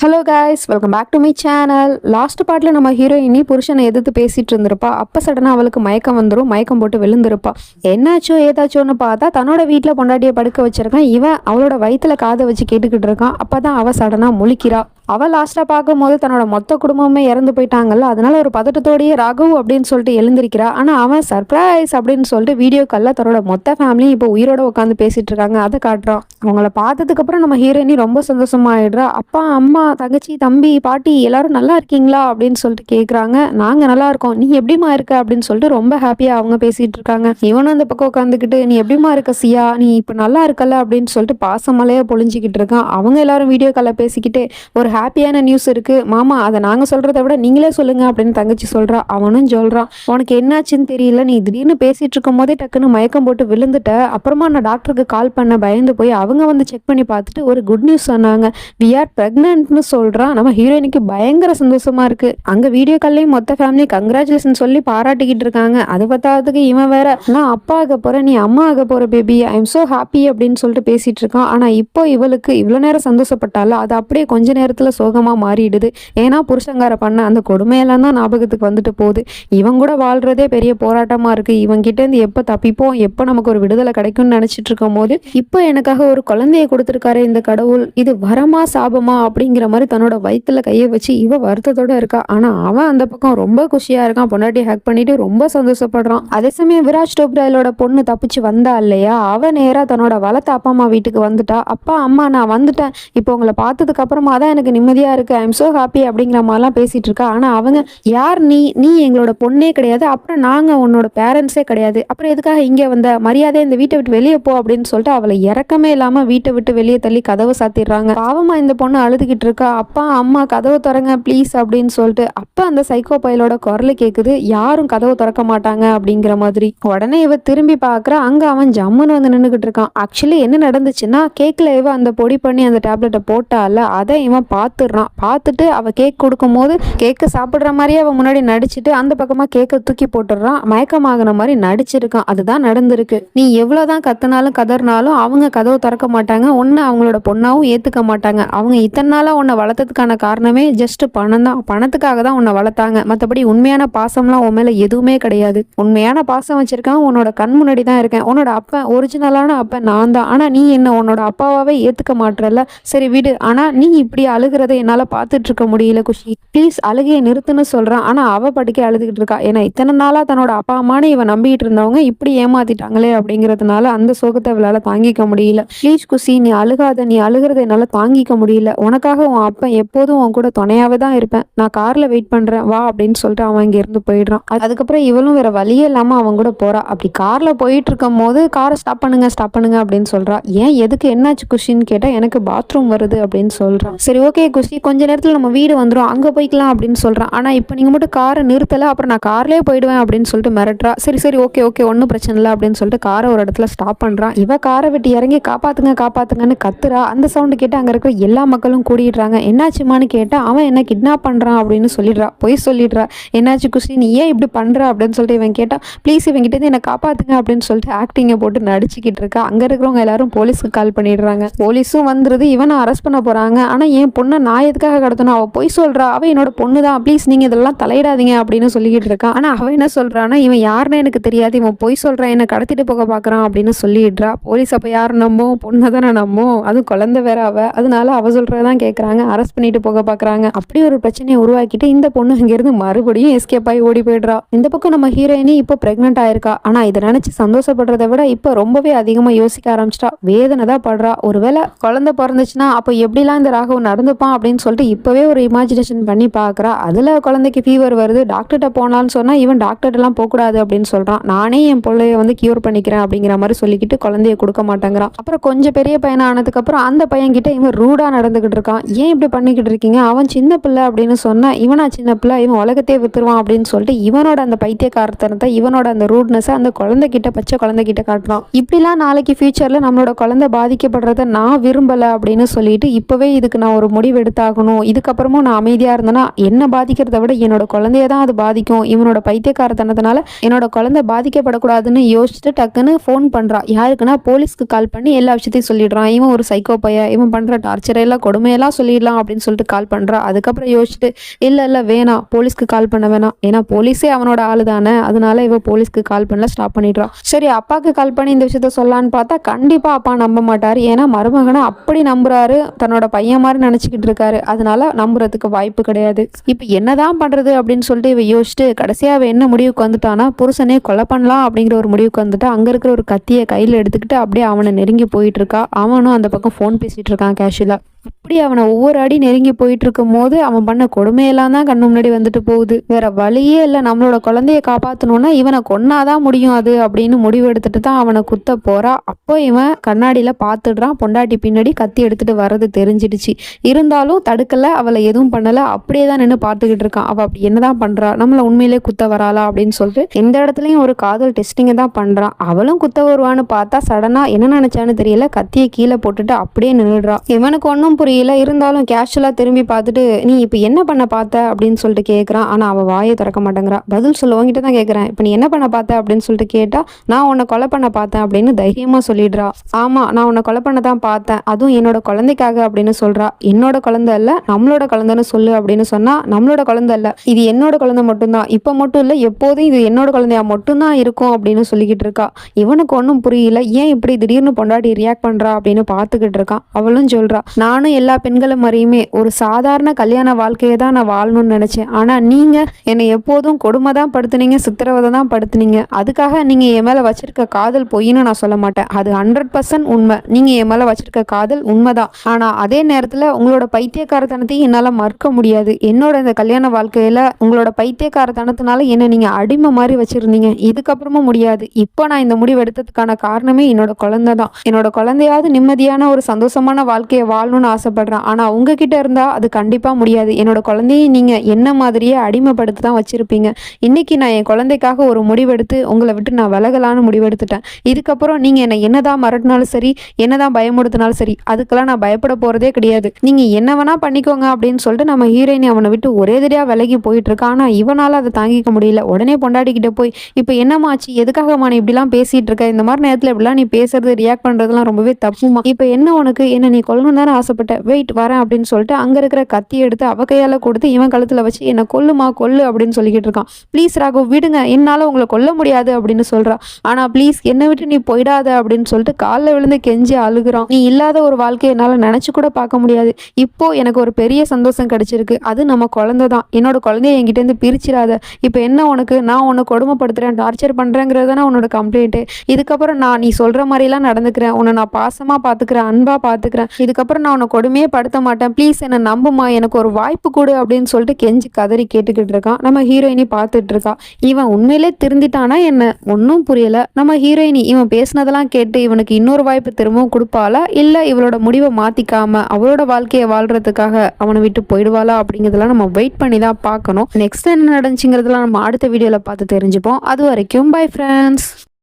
Hello guys, welcome back to my channel. Last பார்ட்டில் நம்ம ஹீரோயினி புருஷனை எதிர்த்து பேசிட்டு இருந்திருப்பா. அப்போ சடனாக அவளுக்கு மயக்கம் வந்துடும். மயக்கம் போட்டு விழுந்திருப்பா. என்னாச்சோ ஏதாச்சோன்னு பார்த்தா தன்னோட வீட்டில் பொண்டாட்டியை படுக்க வச்சிருக்கான். இவன் அவளோட வயிற்றுல காதை வச்சு கேட்டுக்கிட்டு இருக்கான். அப்போ தான் அவள் சடனாக முழிக்கிறா. அவள் லாஸ்ட்டாக பார்க்கும்போது தன்னோட மொத்த குடும்பமே இறந்து போயிட்டாங்கல்ல. அதனால ஒரு பதட்டத்தோடையே ராகவ் அப்படின்னு சொல்லிட்டு எழுந்திருக்கிறா. ஆனால் அவன் சர்ப்ரைஸ் அப்படின்னு சொல்லிட்டு வீடியோ காலில் தன்னோட மொத்த ஃபேமிலியும் இப்போ உயிரோட உட்காந்து பேசிட்டு இருக்காங்க. அதை காட்டுறான். அவங்கள பார்த்ததுக்கப்புறம் நம்ம ஹீரோயினி ரொம்ப சந்தோஷமாயிடுறா. அப்பா, அம்மா, தங்கச்சி, தம்பி, பாட்டி எல்லாரும் நல்லா இருக்கீங்களா அப்படின்னு சொல்லிட்டு கேட்குறாங்க. நாங்கள் நல்லா இருக்கோம், நீ எப்படிமா இருக்க அப்படின்னு சொல்லிட்டு ரொம்ப ஹாப்பியாக அவங்க பேசிட்டு இருக்காங்க. இவனும் அந்த பக்கம் உட்காந்துக்கிட்டு நீ எப்படிமா இருக்க சியா, நீ இப்போ நல்லா இருக்கல அப்படின்னு சொல்லிட்டு பாசமலையே பொழிஞ்சிக்கிட்டு இருக்கான். அவங்க எல்லாரும் வீடியோ காலில் பேசிக்கிட்டே ஒரு ஹாப்பியான நியூஸ் இருக்கு மாமா, அதை நாங்கள் சொல்றதை விட நீங்களே சொல்லுங்க அப்படின்னு தங்கச்சி சொல்றா. அவனும் சொல்றான், உனக்கு என்னாச்சுன்னு தெரியல, நீ திடீர்னு பேசிட்டு இருக்கும் போதே டக்குன்னு மயக்கம் போட்டு விழுந்துட்ட. அப்புறமா நான் டாக்டருக்கு கால் பண்ண, பயந்து போய் அவங்க வந்து செக் பண்ணி பார்த்துட்டு ஒரு குட் நியூஸ் சொன்னாங்க, வி ஆர் பிரெக்னன்ட்னு சொல்றான். நம்ம ஹீரோயினுக்கு பயங்கர சந்தோஷமா இருக்கு. அங்க வீடியோ கால்லையும் மொத்த ஃபேமிலி கங்க்ராச்சுலேஷன் சொல்லி பாராட்டிக்கிட்டு இருக்காங்க. அது பார்த்தாதுக்கு இவன் வேற, நான் அப்பா ஆக போறேன், நீ அம்மா ஆக போற baby, I am so happy அப்படின்னு சொல்லிட்டு பேசிட்டு இருக்கான். ஆனா இப்போ இவளுக்கு இவ்வளவு நேரம் சந்தோஷப்பட்டால அது அப்படியே கொஞ்ச நேரத்துல சோகமா மாறிடுது. ஏன்னா புருஷங்கார பண்ண அந்த கொடுமையெல்லாம் தான் ஞாபகத்துக்கு வந்துட்டு போகுது. இவன் கூட வாழ்றதே பெரிய போராட்டமா இருக்கு. இவன் கிட்ட இருந்து எப்ப தப்பிப்போம், எப்ப நமக்கு ஒரு விடுதலை கிடைக்கும்னு நினைச்சிட்டு இருக்கும் போது இப்போ எனக்காக ஒரு குழந்தைய கொடுத்துருக்காரு இந்த கடவுள், இது வரமா சாபமா அப்படிங்கிற மாதிரி தன்னோட வயிற்றுல கையை வச்சு இவ வருத்தத்தோட இருக்கா. ஆனா அவன் அந்த பக்கம் ரொம்ப குஷியா இருக்கான். பொண்டாட்டி ஹேக் பண்ணிட்டு ரொம்ப சந்தோஷப்படுறான். அதே சமயம் விராஜ் டோப்ராயோட பொண்ணு தப்பிச்சு வந்தா இல்லையா, அவ நேரா தன்னோட வளர்த்த அப்பா அம்மா வீட்டுக்கு வந்துட்டா. அப்பா, அம்மா, நான் வந்துட்டேன், இப்போ உங்களை பார்த்ததுக்கு அப்புறமா தான் எனக்கு நிம்மதியா இருக்கு, ஐ எம் சோ ஹாப்பி அப்படிங்கிற மாதிரிலாம் பேசிட்டு இருக்கா. ஆனா அவங்க, யார் நீ, நீ எங்களோட பொண்ணே கிடையாது, அப்புறம் நாங்க உன்னோட பேரண்ட்ஸே கிடையாது, அப்புறம் எதுக்காக இங்க வந்த, மரியாதை இந்த வீட்டை விட்டு வெளியே போ அப்படின்னு சொல்லிட்டு அவளை இறக்கமே இல்லாம வீட்டை விட்டு வெளியே தள்ளி கதவை சாத்திடுறாங்க. பாவமா இந்த பொண்ணு அழுதுகிட்டு இருக்கா. அப்பா, அம்மா கதவை திறங்க ப்ளீஸ் அப்படின்னு சொல்லிட்டு. அப்ப அந்த சைக்கோ பயலோட குரல் கேக்குது, யாரும் கதவை திறக்க மாட்டாங்க அப்படிங்கிற மாதிரி. உடனே இவ திரும்பி பாக்குறா. அங்க அவன் ஜம்முன்னு வந்து நின்றுகிட்டு இருக்கான். ஆக்சுவலி என்ன நடந்துச்சுன்னா, கேக்ல இவ அந்த பொடி பண்ணி அந்த டேப்லெட்டை போட்டால அதை இவன் பார்த்துடுறான். பார்த்துட்டு அவ கேக் கொடுக்கும் போது கேக்கு சாப்பிடுற மாதிரியே அவன் முன்னாடி நடிச்சுட்டு அந்த பக்கமா கேக்கை தூக்கி போட்டுடுறான். மயக்கமாகன மாதிரி நடிச்சிருக்கான். அதுதான் நடந்திருக்கு. நீ எவ்வளவுதான் கத்துனாலும் கதறினாலும் அவங்க கதவை திறக்க மாட்டாங்க. ஒன்னு அவங்களோட பொண்ணாவும் ஏத்துக்க மாட்டாங்க. அவங்க இத்தனை நாளா உன்னை வளர்த்ததுக்கான காரணமே ஜஸ்ட் பணம் தான். பணத்துக்காக தான் உன்னை வளர்த்தாங்க. மற்றபடி உண்மையான பாசம்லாம் உன் மேல எதுவுமே கிடையாது. உண்மையான பாசம் வச்சிருக்கான் உன்னோட கண் முன்னாடி தான் இருக்கேன். உன்னோட அப்பன், ஒரிஜினலான அப்பன் நான் தான். ஆனா நீ என்ன உன்னோட அப்பாவாவே ஏத்துக்க மாட்டறல. சரி விடு. ஆனா நீ இப்படி அழுகிறத என்னால பார்த்துட்டு இருக்க முடியல குஷி, ப்ளீஸ் அழுகையை நிறுத்துன்னு சொல்றான். ஆனா அவ படிக்க அழுதுகிட்டு இருக்கா. ஏன்னா இத்தனை நாளா தன்னோட அப்பா அம்மானு இவன் நம்பிட்டு இருந்தவங்க இப்படி ஏமாத்திட்டாங்களே அப்படிங்கிறதுனால அந்த சோகத்தை அவளால தாங்கிக்க முடியல. ப்ளீஸ் குஷி, நீ அழுகாத, நீ அழுகிறத என்னால தாங்கிக்க முடியல. உனக்காக உன் அப்பன் எப்போதும் உன் கூட துணையாவே தான் இருப்பேன். நான் கார்ல வெயிட் பண்றேன் வா அப்படின்னு சொல்லிட்டு அவன் இங்க இருந்து போயிடுறான். அதுக்கப்புறம் இவளும் வேற வழியே இல்லாம அவன் கூட போறா. அப்படி கார்ல போயிட்டு இருக்கும் போது காரை ஸ்டாப் பண்ணுங்க, ஸ்டாப் பண்ணுங்க அப்படின்னு சொல்றா. ஏன், எதுக்கு, என்னாச்சு குஷின்னு கேட்டா எனக்கு பாத்ரூம் வருது அப்படின்னு சொல்றான். சரி ஓகே குஷி, கொஞ்ச நேரத்தில் நம்ம வீடு வந்துடும், அங்கே போய்க்கலாம் அப்படின்னு சொல்கிறான். ஆனால் இப்போ நீங்கள் மட்டும் காரை நிறுத்தலை, அப்புறம் நான் கார்லேயே போயிடுவேன் அப்படின்னு சொல்லிட்டு மிரட்டுறா. சரி சரி ஓகே ஓகே ஒன்றும் பிரச்சனை இல்லை அப்படின்னு சொல்லிட்டு காரை ஒரு இடத்துல ஸ்டாப் பண்ணுறான். இவ காரை விட்டு இறங்கி காப்பாற்றுங்க காப்பாற்றுங்கன்னு கத்துறா. அந்த சவுண்டு கேட்டு அங்கே இருக்கிற எல்லா மக்களும் கூடிடுறாங்க. என்னாச்சுமான்னு கேட்டால் அவன் என்ன கிட்னாப் பண்ணுறான் அப்படின்னு சொல்லிடுறா. பொய் சொல்லிடுறா. என்னாச்சு குஷி, நீ ஏன் இப்படி பண்ணுற அப்படின்னு சொல்லிட்டு இவன் கேட்டால், ப்ளீஸ் இவங்கிட்ட என்னை காப்பாற்றுங்க அப்படின்னு சொல்லிட்டு ஆக்டிங்கை போட்டு நடிச்சுக்கிட்டு இருக்கா. அங்கே இருக்கிறவங்க எல்லாரும் போலீஸுக்கு கால் பண்ணிடுறாங்க. போலீஸும் வந்துருது. இவனை அரெஸ்ட் பண்ண போகிறாங்க. ஆனால் என் பொண்ணை நான் எதுக்காக கடத்தணும், அவள் பொய் சொல்கிறா, அவள் என்னோட பொண்ணு தான், ப்ளீஸ் நீங்கள் இதெல்லாம் தலையிடாதீங்க அப்படின்னு சொல்லிக்கிட்டு இருக்கான். ஆனால் அவன் என்ன சொல்கிறான்னா, இவன் யாருன்னு எனக்கு தெரியாது, இவன் பொய் சொல்கிறான், என்னை கடத்திட்டு போக பார்க்குறான் அப்படின்னு சொல்லிடுறா. போலீஸ் அப்போ யார் நம்பும், பொண்ணை தானே நம்பும், அதுவும் குழந்தை வேற அதனால அவள் சொல்கிறதான் கேட்குறாங்க. அரெஸ்ட் பண்ணிட்டு போக பார்க்குறாங்க. அப்படி ஒரு பிரச்சனையை உருவாக்கிட்டு இந்த பொண்ணு இங்கேருந்து மறுபடியும் எஸ்கேப் ஆகி ஓடி போயிடுறா. இந்த பக்கம் நம்ம ஹீரோயினி இப்போ பிரெக்னென்ட் ஆயிருக்கா. ஆனால் இதை நினச்சி சந்தோஷப்படுறதை விட இப்போ ரொம்பவே அதிகமாக யோசிக்க ஆரம்பிச்சிட்டா. வேதனை தான் படுறா. ஒருவேளை குழந்தை பிறந்துச்சுன்னா அப்போ எப்படிலாம் இந்த ராகவ் நடந்துப்பான் அப்படின்னு சொல்லிட்டு இப்போவே ஒரு இமேஜினேஷன் பண்ணி பார்க்குறா. அதில் குழந்தைக்கு ஃபீவர் வருது, டாக்டர்கிட்ட போனான்னு சொன்னால் இவன் டாக்டர்லாம் போகக்கூடாது அப்படின்னு சொல்கிறான். நானே என் பிள்ளைய வந்து கியூர் பண்ணிக்கிறேன் அப்படிங்கிற மாதிரி சொல்லிக்கிட்டு குழந்தைய கொடுக்க மாட்டேங்கிறான். அப்புறம் கொஞ்சம் பெரிய பையனை ஆனதுக்கப்புறம் அந்த பையன்கிட்ட இவன் ரூடாக நடந்துக்கிட்டு இருக்கான். ஏன் இப்படி பண்ணிக்கிட்டு இருக்கீங்க, அவன் சின்ன பிள்ளை அப்படின்னு சொன்னால் இவனா சின்ன பிள்ளை, இவன் உலகத்தையே வித்துருவான் அப்படின்னு சொல்லிட்டு இவனோட அந்த பைத்தியக்காரத்தனத்தை, இவனோட அந்த ரூட்னஸை அந்த குழந்தைகிட்ட, பச்சை குழந்தைகிட்ட காட்டுறான். இப்படிலாம் நாளைக்கு ஃபியூச்சரில் நம்மளோட குழந்தை பாதிக்கப்படுறத நான் விரும்பலை அப்படின்னு சொல்லிட்டு இப்போவே இதுக்கு நான் ஒரு முடிவு முடிவு எடுத்தாகணும். இதுக்கப்புறமும் நான் அமைதியா இருந்தேன்னா என்ன பாதிக்கிறத விட என்னோட குழந்தைய தான் அது பாதிக்கும். இவனோட பைத்தியக்காரத்தனத்தினால என்னோட குழந்தை பாதிக்கப்படக்கூடாதுன்னு யோசிச்சுட்டு டக்குன்னு ஃபோன் பண்றா. யாருக்குன்னா போலீஸ்க்கு கால் பண்ணி எல்லா விஷயத்தையும் சொல்லிடுறான். இவன் ஒரு சைக்கோ பையன், இவன் பண்ற டார்ச்சர் எல்லாம் கொடுமையெல்லாம் சொல்லிடலாம் அப்படின்னு சொல்லிட்டு கால் பண்றா. அதுக்கப்புறம் யோசிச்சுட்டு இல்ல வேணாம், போலீஸ்க்கு கால் பண்ண வேணாம், ஏன்னா போலீஸே அவனோட ஆளு தானே, அதனால இவ போலீஸ்க்கு கால் பண்ணல, ஸ்டாப் பண்ணிடுறா. சரி அப்பாக்கு கால் பண்ணி இந்த விஷயத்த சொல்லலான்னு பார்த்தா கண்டிப்பா அப்பா நம்ப மாட்டாரு. ஏன்னா மருமகனை அப்படி நம்புறாரு, தன்னோட பையன் மாதிரி நினைச்சுக்கிட்டு இருக்காரு. அதனால நம்புறதுக்கு வாய்ப்பு கிடையாது. இப்ப என்னதான் பண்றது அப்படின்னு சொல்லிட்டு இவ யோசிச்சுட்டு கடைசியா அவ என்ன முடிவுக்கு வந்துட்டானா, புருஷனே கொலை பண்ணலாம் அப்படிங்கிற ஒரு முடிவுக்கு வந்துட்டா. அங்க இருக்கிற ஒரு கத்தியை கையில எடுத்துக்கிட்டு அப்படியே அவனை நெருங்கி போயிட்டு இருக்கா. அவனும் அந்த பக்கம் ஃபோன் பேசிட்டு இருக்கான் கேஷுவலா. அப்படி அவனை ஒவ்வொரு அடி நெருங்கி போயிட்டு இருக்கும் போது அவன் பண்ண கொடுமையெல்லாம் தான் கண்ணு முன்னாடி வந்துட்டு போகுது. வேற வழியே இல்லை, நம்மளோட குழந்தைய காப்பாற்றணும்னா இவனை கொன்னாதான் முடியும் அது அப்படின்னு முடிவு எடுத்துட்டு தான் அவனை குத்த போறா. அப்போ இவன் கண்ணாடியில பார்த்துடுறான், பொண்டாட்டி பின்னாடி கத்தி எடுத்துட்டு வர்றது தெரிஞ்சிடுச்சு. இருந்தாலும் தடுக்கல, அவளை எதுவும் பண்ணல, அப்படியே தான் நின்று பார்த்துக்கிட்டு இருக்கான். அவ அப்படி என்னதான் பண்றா, நம்மள உண்மையிலே குத்த வராளா அப்படின்னு சொல்லிட்டு இந்த இடத்துலயும் ஒரு காதல் டெஸ்டிங்கை தான் பண்றான். அவளும் குத்த வருவான்னு பார்த்தா சடனா என்ன நினைச்சான்னு தெரியல, கத்தியை கீழே போட்டுட்டு அப்படியே நின்றுடுறா. இவனுக்கு ஒன்றும் புரியல. இருந்தாலும் கேஷுவலா திரும்பி பார்த்துட்டு நீ இப்போ என்ன பண்ண பார்த்த அப்படின்னு சொல்லிட்டு கேட்குறான். ஆனால் அவள் வாயை திறக்க மாட்டேங்கிறா. பதில் சொல்ல உங்ககிட்ட தான் கேட்குறேன், இப்போ நீ என்ன பண்ண பார்த்த அப்படின்னு சொல்லிட்டு கேட்டா நான் உன்னை கொலை பண்ண பார்த்தேன் அப்படின்னு தைரியமாக சொல்லிடுறா. ஆமாம், நான் உன்னை கொலை பண்ண தான் பார்த்தேன், அதுவும் என்னோட குழந்தைக்காக அப்படின்னு சொல்றா. என்னோட குழந்தை இல்லை, நம்மளோட குழந்தைன்னு சொல்லு அப்படின்னு சொன்னா நம்மளோட குழந்தை இல்லை, இது என்னோட குழந்தை மட்டும்தான், இப்போ மட்டும் இல்லை எப்போதும் இது என்னோட குழந்தையா மட்டும்தான் இருக்கும் அப்படின்னு சொல்லிக்கிட்டு இருக்கா. இவனுக்கு ஒன்றும் புரியல, ஏன் இப்படி திடீர்னு பொண்டாட்டி ரியாக்ட் பண்றா அப்படின்னு பார்த்துக்கிட்டு இருக்கான். அவளும் சொல்றா, நானும் எல்லா பெண்களும் மாதிரியுமே ஒரு சாதாரண கல்யாண வாழ்க்கையை தான் நான் வாழணும்னு நினைச்சேன். ஆனா நீங்க என்னை எப்போதும் கொடுமை தான் படுத்துனீங்க, சித்திரவதை தான் படுத்துனீங்க. அதுக்காக நீங்க என் மேல வச்சிருக்க காதல் பொய்ன்னு நான் சொல்ல மாட்டேன், அது 100% உண்மை. நீங்க என் மேல வச்சிருக்க காதல் உண்மைதான். ஆனா அதே நேரத்துல உங்களோட பைத்தியக்காரத்தனத்தையும் என்னால மறுக்க முடியாது. என்னோட இந்த கல்யாண வாழ்க்கையில உங்களோட பைத்தியக்காரத்தனத்தினால என்ன நீங்க அடிமை மாதிரி வச்சிருந்தீங்க, இதுக்கப்புறமும் முடியாது. இப்போ நான் இந்த முடிவு எடுத்ததுக்கான காரணமே என்னோட குழந்தை தான். என்னோட குழந்தையாவது நிம்மதியான ஒரு சந்தோஷமான வாழ்க்கையை வாழணும்னு ஆசைப்படுறேன். ஆனா உங்ககிட்ட இருந்தா அது கண்டிப்பா முடியாது. என்னோட குழந்தையை நீங்க என்ன மாதிரியே அடிமைப்படுத்தி தான் வச்சிருப்பீங்க. இன்னைக்கு நான் என் குழந்தைக்காக ஒரு முடிவெடுத்து உங்களை விட்டு நான் விலகலான்னு முடிவெடுத்துட்டேன். இதுக்கப்புறம் நீங்க என்னை என்னதான் மிரட்டினாலும் சரி, என்னதான் பயமுடுத்தினாலும் சரி, அதுக்கெல்லாம் நான் பயப்பட போறதே கிடையாது. நீங்க என்ன வேணா பண்ணிக்கோங்க அப்படின்னு சொல்லிட்டு நம்ம ஹீரோயினி அவனை விட்டு ஒரே தடியா விலகி போயிட்டு இருக்கா. ஆனா இவனால அதை தாங்கிக்க முடியல. உடனே பொண்டாட்டிக்கிட்ட போய் இப்போ என்னமாச்சு, எதுக்காக நீ இப்படிலாம் பேசிட்டு இருக்க, இந்த மாதிரி நேரத்துல இப்படிலாம் நீ பேசுறது ரியாக்ட் பண்றதுலாம் ரொம்பவே தப்புமா. இப்போ என்ன உனக்கு, என்ன நீ கொல்லணும் தானே ஆசைப்பட்ட, வெயிட் வரேன் அப்படின்னு சொல்லிட்டு அங்க இருக்கிற கத்தி எடுத்து அவ கையால கொடுத்து இவன் கழுத்துல வச்சு என்ன கொல்லுமா கொல்லு அப்படின்னு சொல்லிக்கிட்டு இருக்கான். ப்ளீஸ் ராகவ் விடுங்க, என்னால உங்களை கொல்ல முடியாது அப்படின்னு சொல்றா. ஆனா ப்ளீஸ் என்னை விட்டு நீ போயிடாத அப்படின்னு சொல்லிட்டு காலில் விழுந்து கெஞ்சி அழுகுறான். நீ இல்லாத ஒரு வாழ்க்கையை என்னால நினைச்சு கூட பார்க்க முடியாது. இப்போ எனக்கு ஒரு பெரிய சந்தோஷம் கிடைச்சிருக்கு, அது நம்ம குழந்தை தான். என்னோட குழந்தைய என்கிட்ட இருந்து பிரிச்சிடாத. இப்போ என்ன உனக்கு, நான் உன்னை கொடுமைப்படுத்துறேன், டார்ச்சர் பண்றேங்கிறது தானே உன்னோட கம்ப்ளைண்ட். இதுக்கப்புறம் நான் நீ சொல்ற மாதிரிலாம் நடந்துக்கிறேன், உன்னை நான் பாசமா பாத்துக்கிறேன், அன்பா பாத்துக்கிறேன். இதுக்கப்புறம் நான் உன்னை கொடுமையே படுத்த மாட்டேன், ப்ளீஸ் என்ன நம்புமா, எனக்கு ஒரு வாய்ப்பு கொடு அப்படின்னு சொல்லிட்டு கெஞ்சி கதறி கேட்டுக்கிட்டு இருக்கான். நம்ம ஹீரோயினி பார்த்துட்டு இருக்கா. இவன் உண்மையிலே திருந்திட்டானா என்ன, ஒன்றும் புரியல. நம்ம ஹீரோயினி இவன் பேசினதெல்லாம் கேட்டு இவனுக்கு இன்னொரு வாய்ப்பு திரும்பவும் கொடுப்பாளா, இல்லை இவளோட முடிவை மாத்திக்காம அவளோட வாழ்க்கையை வாழ்றதுக்காக அவனை விட்டு போயிடுவாளா அப்படிங்கிறதெல்லாம் நம்ம வெயிட் பண்ணி தான் பார்க்கணும். நெக்ஸ்ட் என்ன நடந்துச்சுங்கிறதுலாம் நம்ம அடுத்த வீடியோவில் பார்த்து தெரிஞ்சுப்போம். அது வரைக்கும் பை ஃப்ரெண்ட்ஸ்.